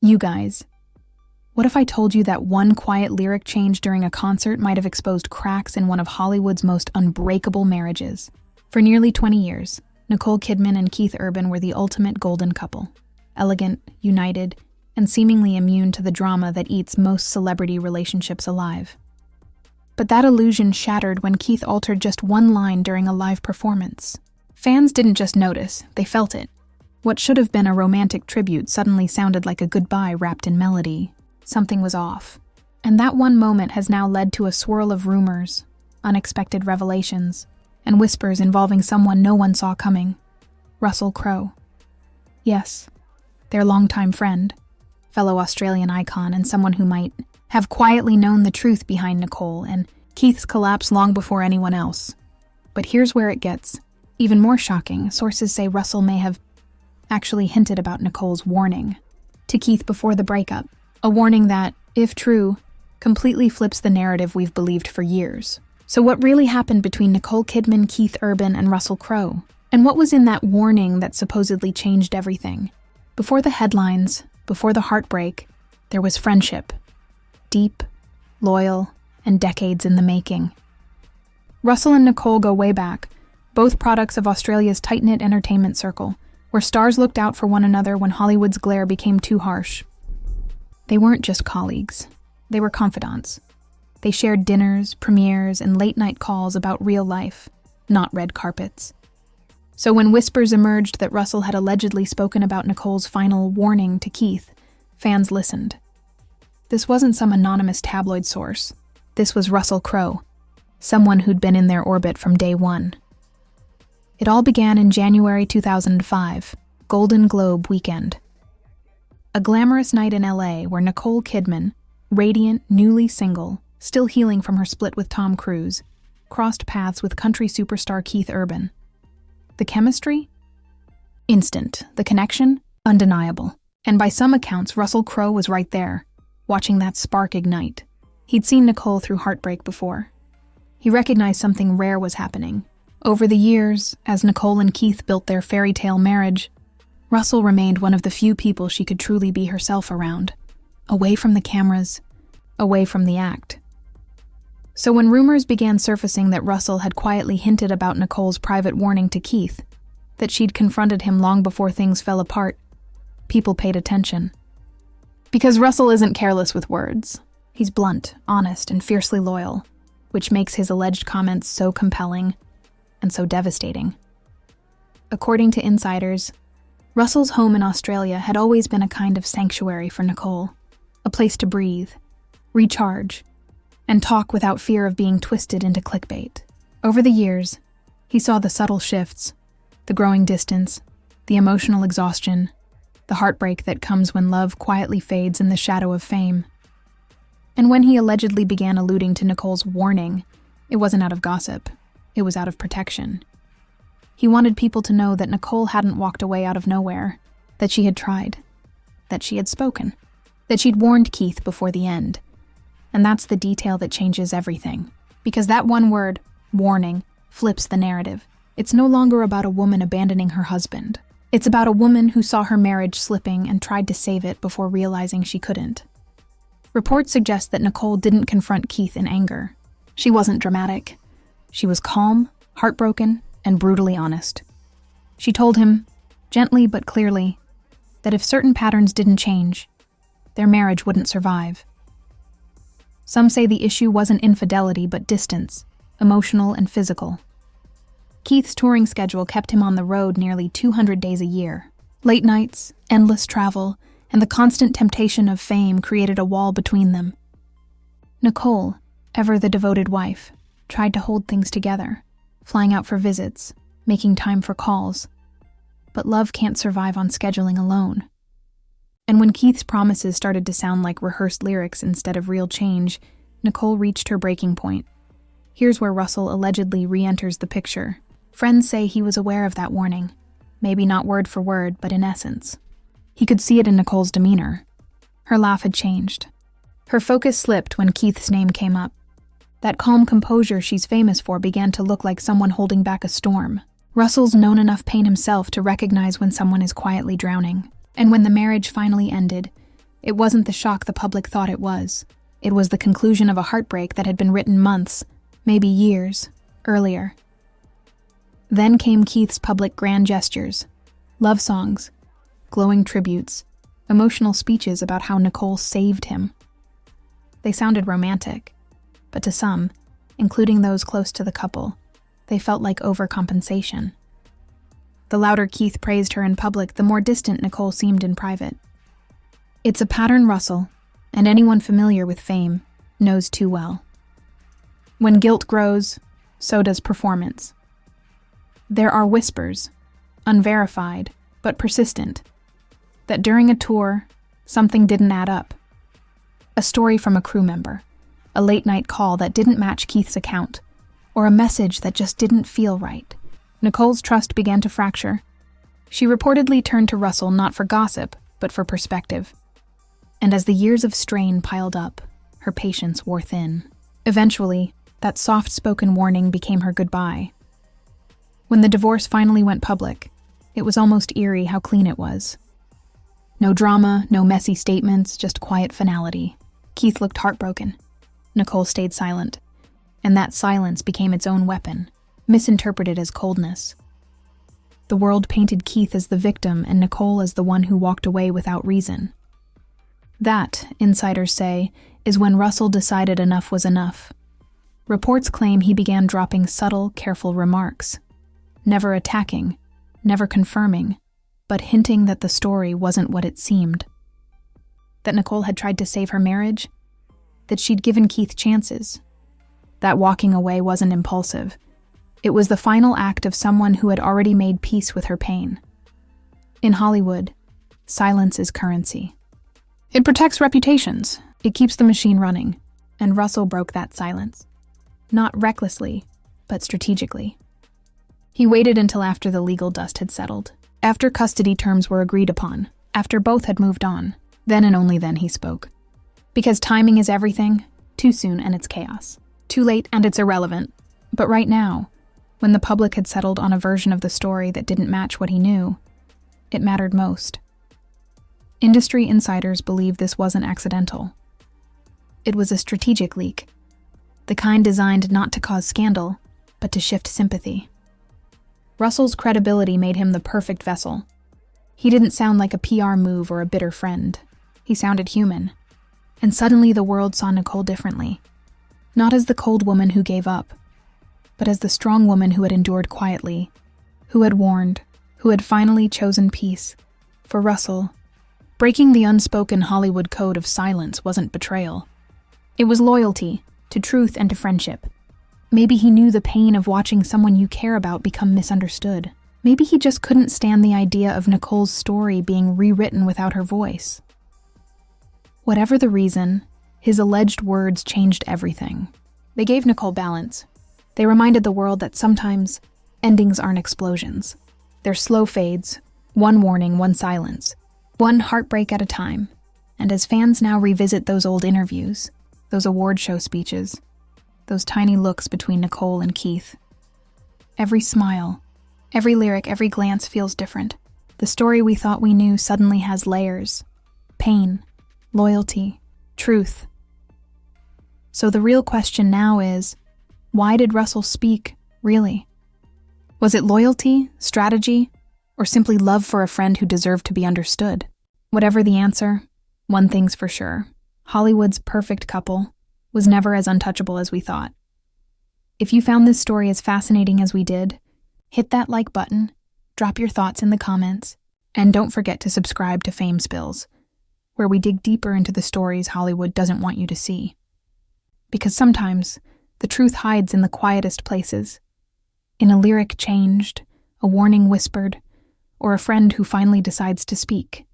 You guys, what if I told you that one quiet lyric change during a concert might have exposed cracks in one of Hollywood's most unbreakable marriages? For nearly 20 years, Nicole Kidman and Keith Urban were the ultimate golden couple. Elegant, united, and seemingly immune to the drama that eats most celebrity relationships alive. But that illusion shattered when Keith altered just one line during a live performance. Fans didn't just notice, they felt it. What should have been a romantic tribute suddenly sounded like a goodbye wrapped in melody. Something was off. And that one moment has now led to a swirl of rumors, unexpected revelations, and whispers involving someone no one saw coming. Russell Crowe. Yes, their longtime friend, fellow Australian icon, and someone who might have quietly known the truth behind Nicole and Keith's collapse long before anyone else. But here's where it gets even more shocking. Sources say Russell may have actually hinted about Nicole's warning to Keith before the breakup. A warning that, if true, completely flips the narrative we've believed for years. So what really happened between Nicole Kidman, Keith Urban, and Russell Crowe? And what was in that warning that supposedly changed everything? Before the headlines, before the heartbreak, there was friendship. Deep, loyal, and decades in the making. Russell and Nicole go way back, both products of Australia's tight-knit entertainment circle, where stars looked out for one another when Hollywood's glare became too harsh. They weren't just colleagues. They were confidants. They shared dinners, premieres, and late-night calls about real life, not red carpets. So when whispers emerged that Russell had allegedly spoken about Nicole's final warning to Keith, fans listened. This wasn't some anonymous tabloid source. This was Russell Crowe, someone who'd been in their orbit from day one. It all began in January 2005, Golden Globe weekend. A glamorous night in LA where Nicole Kidman, radiant, newly single, still healing from her split with Tom Cruise, crossed paths with country superstar Keith Urban. The chemistry? Instant. The connection? Undeniable. And by some accounts, Russell Crowe was right there, watching that spark ignite. He'd seen Nicole through heartbreak before. He recognized something rare was happening. Over the years, as Nicole and Keith built their fairy tale marriage, Russell remained one of the few people she could truly be herself around. Away from the cameras, away from the act. So when rumors began surfacing that Russell had quietly hinted about Nicole's private warning to Keith, that she'd confronted him long before things fell apart, people paid attention. Because Russell isn't careless with words. He's blunt, honest, and fiercely loyal, which makes his alleged comments so compelling and so devastating. According to insiders, Russell's home in Australia had always been a kind of sanctuary for Nicole, a place to breathe, recharge, and talk without fear of being twisted into clickbait. Over the years, he saw the subtle shifts, the growing distance, the emotional exhaustion, the heartbreak that comes when love quietly fades in the shadow of fame. And when he allegedly began alluding to Nicole's warning, it wasn't out of gossip, it was out of protection. He wanted people to know that Nicole hadn't walked away out of nowhere, that she had tried, that she had spoken, that she'd warned Keith before the end. And that's the detail that changes everything. Because that one word, warning, flips the narrative. It's no longer about a woman abandoning her husband. It's about a woman who saw her marriage slipping and tried to save it before realizing she couldn't. Reports suggest that Nicole didn't confront Keith in anger. She wasn't dramatic. She was calm, heartbroken, and brutally honest. She told him, gently but clearly, that if certain patterns didn't change, their marriage wouldn't survive. Some say the issue wasn't infidelity but distance, emotional and physical. Keith's touring schedule kept him on the road nearly 200 days a year. Late nights, endless travel, and the constant temptation of fame created a wall between them. Nicole, ever the devoted wife, tried to hold things together, flying out for visits, making time for calls. But love can't survive on scheduling alone. And when Keith's promises started to sound like rehearsed lyrics instead of real change, Nicole reached her breaking point. Here's where Russell allegedly re-enters the picture. Friends say he was aware of that warning. Maybe not word for word, but in essence. He could see it in Nicole's demeanor. Her laugh had changed. Her focus slipped when Keith's name came up. That calm composure she's famous for began to look like someone holding back a storm. Russell's known enough pain himself to recognize when someone is quietly drowning. And when the marriage finally ended, It wasn't the shock the public thought it was. It was the conclusion of a heartbreak that had been written months, maybe years, earlier. Then came Keith's public grand gestures, love songs, glowing tributes, emotional speeches about how Nicole saved him. They sounded romantic, but to some, including those close to the couple, they felt like overcompensation. The louder Keith praised her in public, the more distant Nicole seemed in private. It's a pattern Russell, and anyone familiar with fame, knows too well. When guilt grows, so does performance. There are whispers, unverified, but persistent, that during a tour, something didn't add up. A story from a crew member, a late-night call that didn't match Keith's account, or a message that just didn't feel right. Nicole's trust began to fracture. She reportedly turned to Russell not for gossip, but for perspective. And as the years of strain piled up, her patience wore thin. Eventually, that soft-spoken warning became her goodbye. When the divorce finally went public, it was almost eerie how clean it was. No drama, no messy statements, just quiet finality. Keith looked heartbroken. Nicole stayed silent, and that silence became its own weapon, misinterpreted as coldness. The world painted Keith as the victim and Nicole as the one who walked away without reason. That, insiders say, is when Russell decided enough was enough. Reports claim he began dropping subtle, careful remarks, never attacking, never confirming, but hinting that the story wasn't what it seemed. That Nicole had tried to save her marriage, that she'd given Keith chances, that walking away wasn't impulsive. It was the final act of someone who had already made peace with her pain. In Hollywood, silence is currency. It protects reputations, it keeps the machine running, and Russell broke that silence. Not recklessly, but strategically. He waited until after the legal dust had settled, after custody terms were agreed upon, after both had moved on. Then and only then he spoke. Because timing is everything, too soon and it's chaos. Too late and it's irrelevant. But right now, when the public had settled on a version of the story that didn't match what he knew, it mattered most. Industry insiders believe this wasn't accidental. It was a strategic leak, the kind designed not to cause scandal, but to shift sympathy. Russell's credibility made him the perfect vessel. He didn't sound like a PR move or a bitter friend. He sounded human. And suddenly the world saw Nicole differently. Not as the cold woman who gave up, but as the strong woman who had endured quietly, who had warned, who had finally chosen peace. For Russell, breaking the unspoken Hollywood code of silence wasn't betrayal. It was loyalty, to truth and to friendship. Maybe he knew the pain of watching someone you care about become misunderstood. Maybe he just couldn't stand the idea of Nicole's story being rewritten without her voice. Whatever the reason, his alleged words changed everything. They gave Nicole balance. They reminded the world that sometimes endings aren't explosions. They're slow fades, one warning, one silence, one heartbreak at a time. And as fans now revisit those old interviews, those award show speeches, those tiny looks between Nicole and Keith, every smile, every lyric, every glance feels different. The story we thought we knew suddenly has layers. Pain, loyalty, truth. So the real question now is, why did Russell speak, really? Was it loyalty, strategy, or simply love for a friend who deserved to be understood? Whatever the answer, one thing's for sure. Hollywood's perfect couple was never as untouchable as we thought. If you found this story as fascinating as we did, hit that like button, drop your thoughts in the comments, and don't forget to subscribe to Fame Spills, where we dig deeper into the stories Hollywood doesn't want you to see. Because sometimes, the truth hides in the quietest places. In a lyric changed, a warning whispered, or a friend who finally decides to speak.